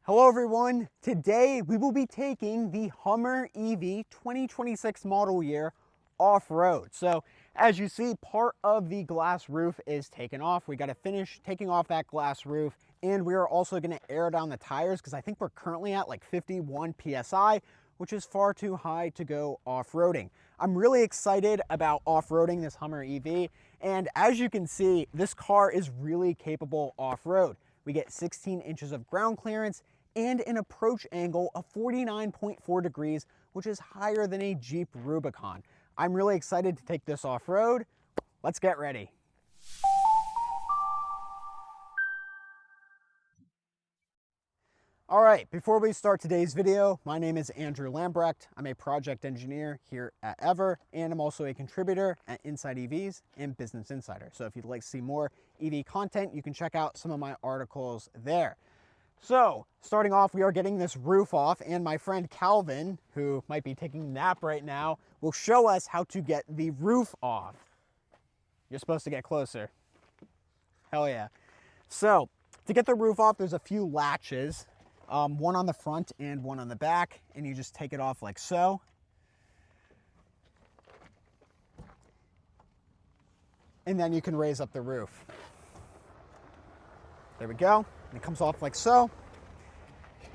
Hello everyone, today we will be taking the Hummer EV 2026 model year off-road. So as you see, part of the glass roof is taken off. We got to finish taking off that glass roof, and we are also going to air down the tires because I think we're currently at like 51 PSI, which is far too high to go off-roading. I'm really excited about off-roading this Hummer EV, and as you can see, this car is really capable off-road. We get 16 inches of ground clearance and an approach angle of 49.4 degrees, which is higher than a Jeep Rubicon. I'm really excited to take this off-road. Let's get ready. All right, before we start today's video, my name is Andrew Lambrecht. I'm a project engineer here at Ever, and I'm also a contributor at Inside EVs and Business Insider. So if you'd like to see more EV content, you can check out some of my articles there. So starting off, we are getting this roof off, and my friend Calvin, who might be taking a nap right now, will show us how to get the roof off. You're supposed to get closer. Hell yeah. So to get the roof off, there's a few latches, one on the front and one on the back, and you just take it off like so. And then you can raise up the roof. There we go. It comes off like so.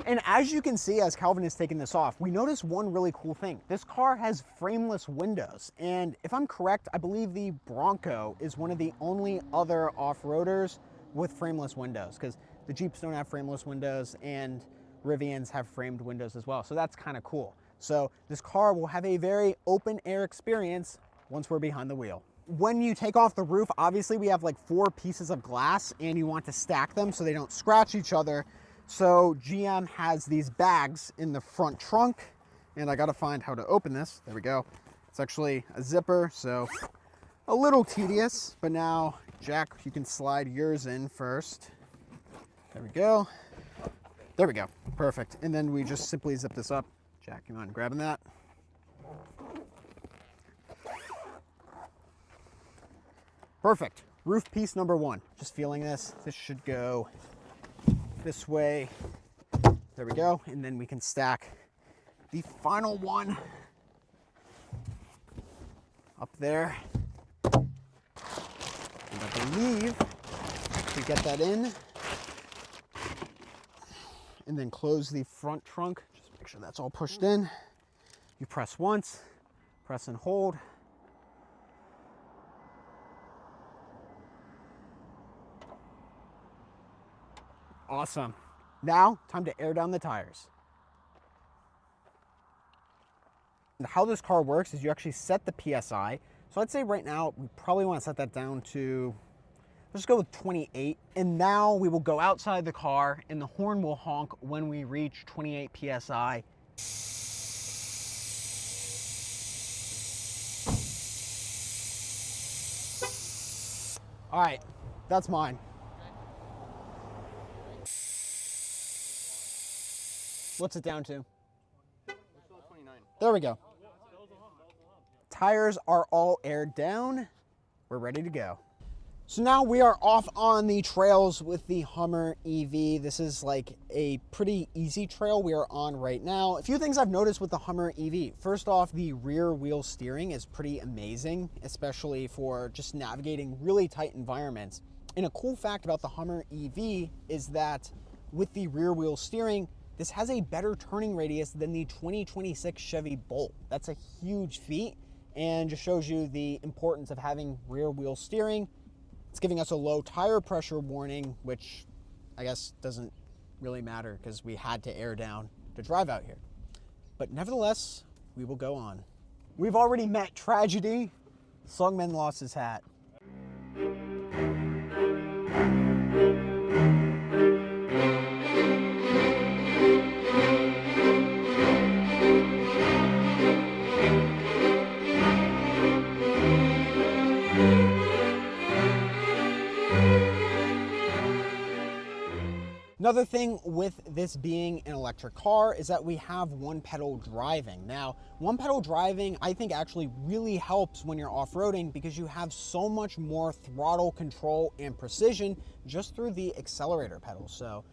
And as you can see, as Calvin is taking this off, we notice one really cool thing. This car has frameless windows. And if I'm correct, I believe the Bronco is one of the only other off-roaders with frameless windows, because the Jeeps don't have frameless windows and Rivians have framed windows as well. So that's kind of cool. So this car will have a very open air experience once we're behind the wheel. When you take off the roof, obviously we have like 4 pieces of glass, and you want to stack them so they don't scratch each other. So GM has these bags in the front trunk, and I got to find how to open this. There we go. It's actually a zipper, so a little tedious, but now Jack, you can slide yours in first. There we go. There we go. Perfect. And then we just simply zip this up. Jack, you mind grabbing that? Perfect. Roof piece number 1. Just feeling this. This should go this way. There we go. And then we can stack the final one up there. And I believe we get that in. And then close the front trunk. Just make sure that's all pushed in. You press once, press and hold. Awesome. Now, time to air down the tires. And how this car works is you actually set the PSI. So I'd say right now, we probably want to set that down to, let's go with 28. And now we will go outside the car, and the horn will honk when we reach 28 PSI. All right, that's mine. What's it down to? There we go. Tires are all aired down. We're ready to go. So now we are off on the trails with the Hummer EV. This is like a pretty easy trail we are on right now. A few things I've noticed with the Hummer EV. First off, the rear wheel steering is pretty amazing, especially for just navigating really tight environments. And a cool fact about the Hummer EV is that with the rear wheel steering, this has a better turning radius than the 2026 Chevy Bolt. That's a huge feat, and just shows you the importance of having rear wheel steering. It's giving us a low tire pressure warning, which I guess doesn't really matter because we had to air down to drive out here. But nevertheless, we will go on. We've already met tragedy. Sungman lost his hat. Another thing with this being an electric car is that we have one pedal driving. Now, one pedal driving, I think actually really helps when you're off-roading because you have so much more throttle control and precision just through the accelerator pedal. So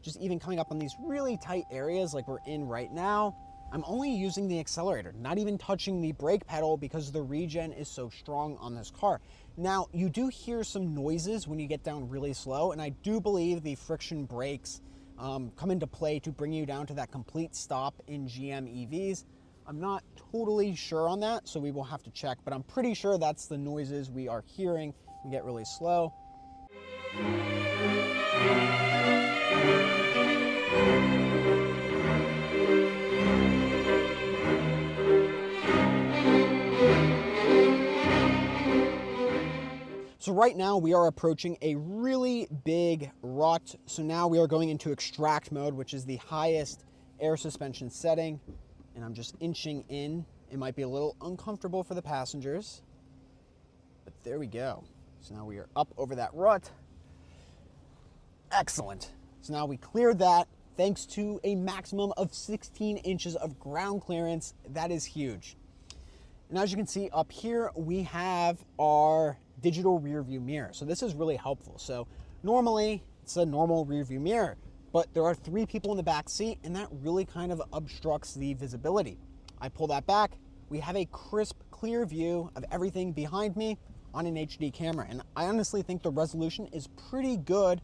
just even coming up on these really tight areas like we're in right now, I'm only using the accelerator, not even touching the brake pedal because the regen is so strong on this car. Now, you do hear some noises when you get down really slow, and I do believe the friction brakes come into play to bring you down to that complete stop in GM EVs. I'm not totally sure on that, so we will have to check, but I'm pretty sure that's the noises we are hearing when we get really slow. So right now we are approaching a really big rut. So now we are going into extract mode, which is the highest air suspension setting. And I'm just inching in. It might be a little uncomfortable for the passengers, but there we go. So now we are up over that rut. Excellent. So now we cleared that thanks to a maximum of 16 inches of ground clearance. That is huge. And as you can see up here, we have our digital rear view mirror. So this is really helpful. So normally it's a normal rear view mirror, but there are 3 people in the back seat and that really kind of obstructs the visibility. I pull that back. We have a crisp, clear view of everything behind me on an HD camera. And I honestly think the resolution is pretty good.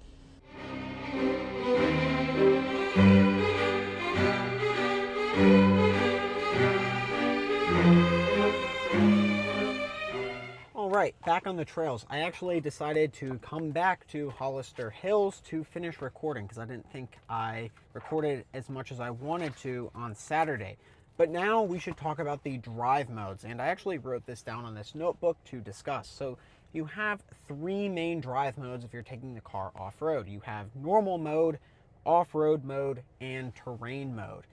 All right, back on the trails. I actually decided to come back to Hollister Hills to finish recording because I didn't think I recorded as much as I wanted to on Saturday. But now we should talk about the drive modes, and I actually wrote this down on this notebook to discuss. So you have 3 main drive modes if you're taking the car off-road. You have normal mode, off-road mode, and terrain mode.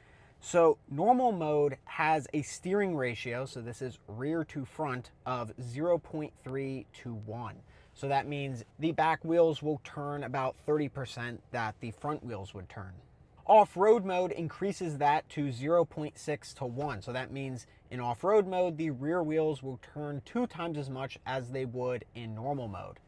So normal mode has a steering ratio, so this is rear to front, of 0.3 to 1. So that means the back wheels will turn about 30% that the front wheels would turn. Off-road mode increases that to 0.6 to 1. So that means in off-road mode, the rear wheels will turn 2 times as much as they would in normal mode.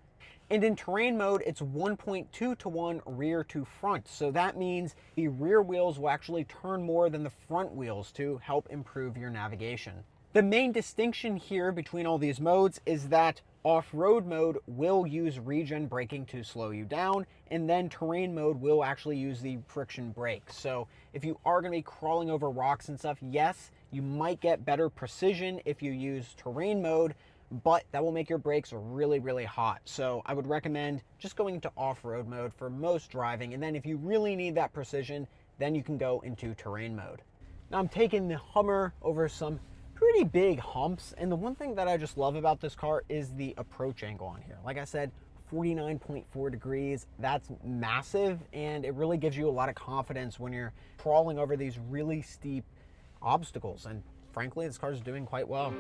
And in terrain mode, it's 1.2 to 1 rear to front. So that means the rear wheels will actually turn more than the front wheels to help improve your navigation. The main distinction here between all these modes is that off-road mode will use regen braking to slow you down, and then terrain mode will actually use the friction brakes. So if you are going to be crawling over rocks and stuff, yes, you might get better precision if you use terrain mode, but that will make your brakes really, really hot. So I would recommend just going into off-road mode for most driving, and then if you really need that precision, then you can go into terrain mode. Now I'm taking the Hummer over some pretty big humps, and the one thing that I just love about this car is the approach angle on here. Like I said, 49.4 degrees, that's massive, and it really gives you a lot of confidence when you're crawling over these really steep obstacles, and frankly, this car is doing quite well.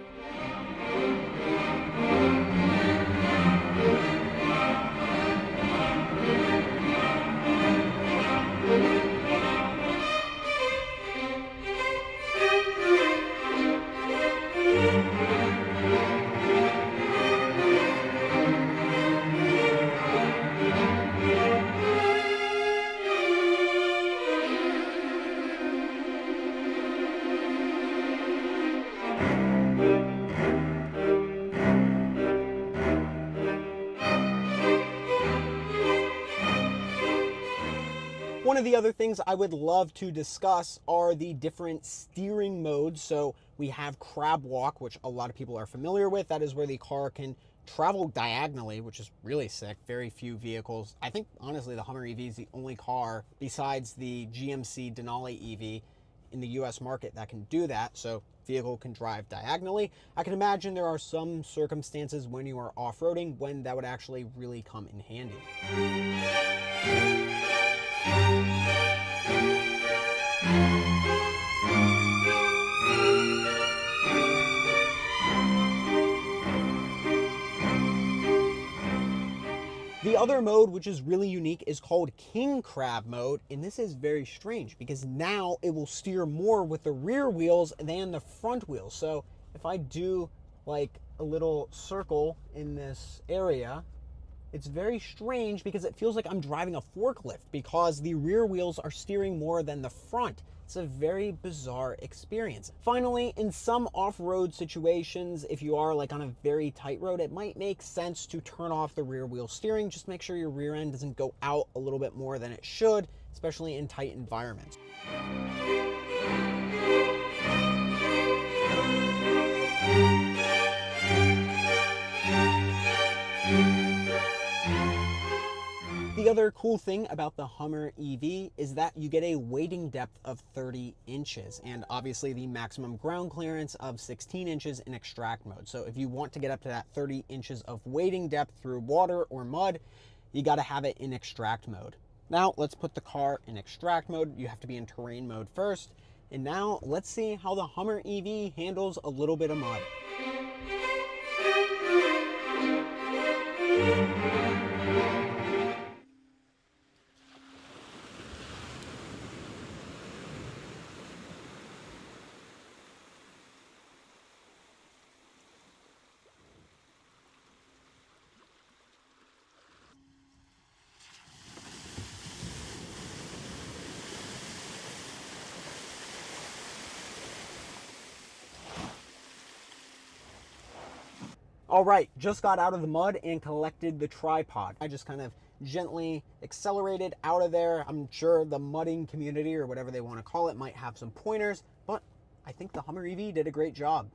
One of the other things I would love to discuss are the different steering modes. So we have crab walk, which a lot of people are familiar with. That is where the car can travel diagonally, which is really sick. Very few vehicles. I think, honestly, the Hummer EV is the only car besides the GMC Denali EV in the US market that can do that. So vehicle can drive diagonally. I can imagine there are some circumstances when you are off-roading when that would actually really come in handy. The other mode, which is really unique, is called King Crab mode, and this is very strange because now it will steer more with the rear wheels than the front wheels. So if I do like a little circle in this area, it's very strange because it feels like I'm driving a forklift because the rear wheels are steering more than the front. It's a very bizarre experience. Finally, in some off-road situations, if you are like on a very tight road, it might make sense to turn off the rear wheel steering. Just make sure your rear end doesn't go out a little bit more than it should, especially in tight environments. The other cool thing about the Hummer EV is that you get a wading depth of 30 inches and obviously the maximum ground clearance of 16 inches in extract mode. So if you want to get up to that 30 inches of wading depth through water or mud, you got to have it in extract mode. Now let's put the car in extract mode. You have to be in terrain mode first. And now let's see how the Hummer EV handles a little bit of mud. All right, just got out of the mud and collected the tripod. I just kind of gently accelerated out of there. I'm sure the mudding community or whatever they want to call it might have some pointers, but I think the Hummer EV did a great job.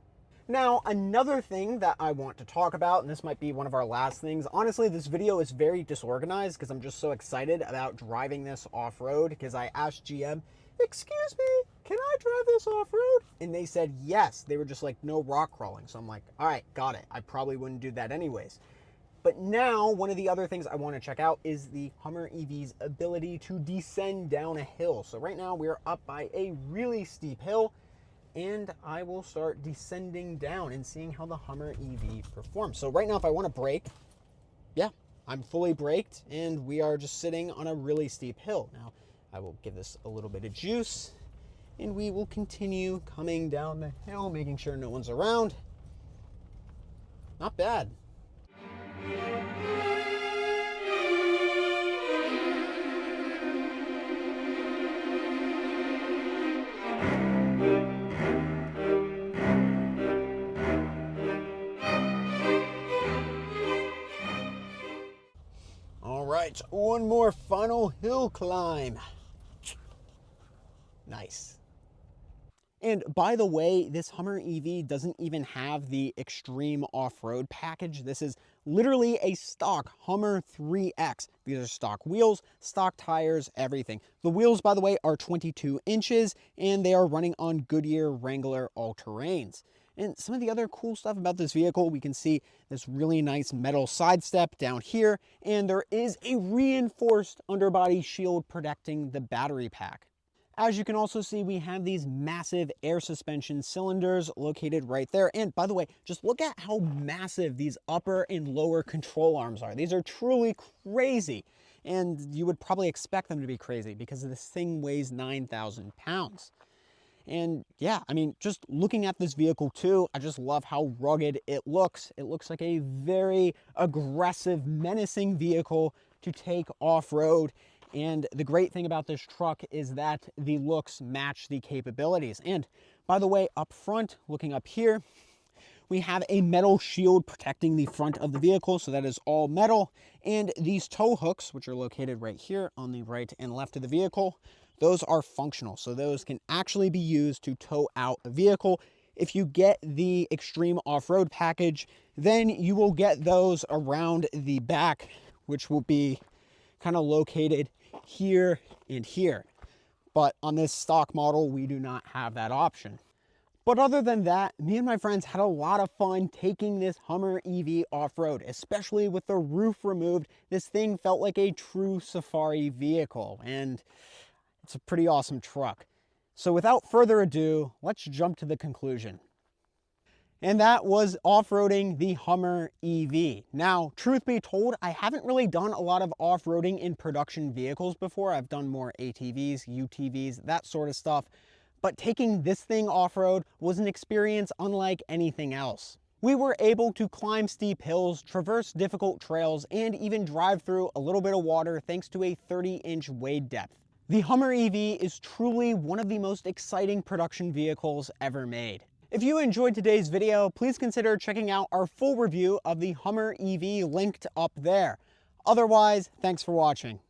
Now, another thing that I want to talk about, and this might be one of our last things, honestly, this video is very disorganized because I'm just so excited about driving this off-road because I asked GM, excuse me, can I drive this off-road? And they said yes. They were just like, no rock crawling. So I'm like, all right, got it. I probably wouldn't do that anyways. But now, one of the other things I want to check out is the Hummer EV's ability to descend down a hill. So right now we're up by a really steep hill, and I will start descending down and seeing how the Hummer EV performs. So right now, if I want to brake, yeah, I'm fully braked, and we are just sitting on a really steep hill. Now, I will give this a little bit of juice, and we will continue coming down the hill, making sure no one's around. Not bad. All right, one more final hill climb. Nice. And by the way, this Hummer EV doesn't even have the extreme off-road package. This is literally a stock Hummer 3X. These are stock wheels, stock tires, everything. The wheels, by the way, are 22 inches and they are running on Goodyear Wrangler all-terrains. And some of the other cool stuff about this vehicle, we can see this really nice metal side step down here, and there is a reinforced underbody shield protecting the battery pack. As you can also see, we have these massive air suspension cylinders located right there. And by the way, just look at how massive these upper and lower control arms are. These are truly crazy. And you would probably expect them to be crazy because this thing weighs 9,000 pounds. And yeah, I mean, just looking at this vehicle too, I just love how rugged it looks. It looks like a very aggressive, menacing vehicle to take off-road. And the great thing about this truck is that the looks match the capabilities. And by the way, up front, looking up here, we have a metal shield protecting the front of the vehicle, so that is all metal. And these tow hooks, which are located right here on the right and left of the vehicle, those are functional. So those can actually be used to tow out a vehicle. If you get the extreme off-road package, then you will get those around the back, which will be kind of located here and here. But on this stock model, we do not have that option. But other than that, me and my friends had a lot of fun taking this Hummer EV off-road, especially with the roof removed. This thing felt like a true safari vehicle, and it's a pretty awesome truck. So without further ado, let's jump to the conclusion. And that was off-roading the Hummer EV. Now, truth be told, I haven't really done a lot of off-roading in production vehicles before. I've done more ATVs, UTVs, that sort of stuff. But taking this thing off-road was an experience unlike anything else. We were able to climb steep hills, traverse difficult trails, and even drive through a little bit of water thanks to a 30-inch wade depth. The Hummer EV is truly one of the most exciting production vehicles ever made. If you enjoyed today's video, please consider checking out our full review of the Hummer EV linked up there. Otherwise, thanks for watching.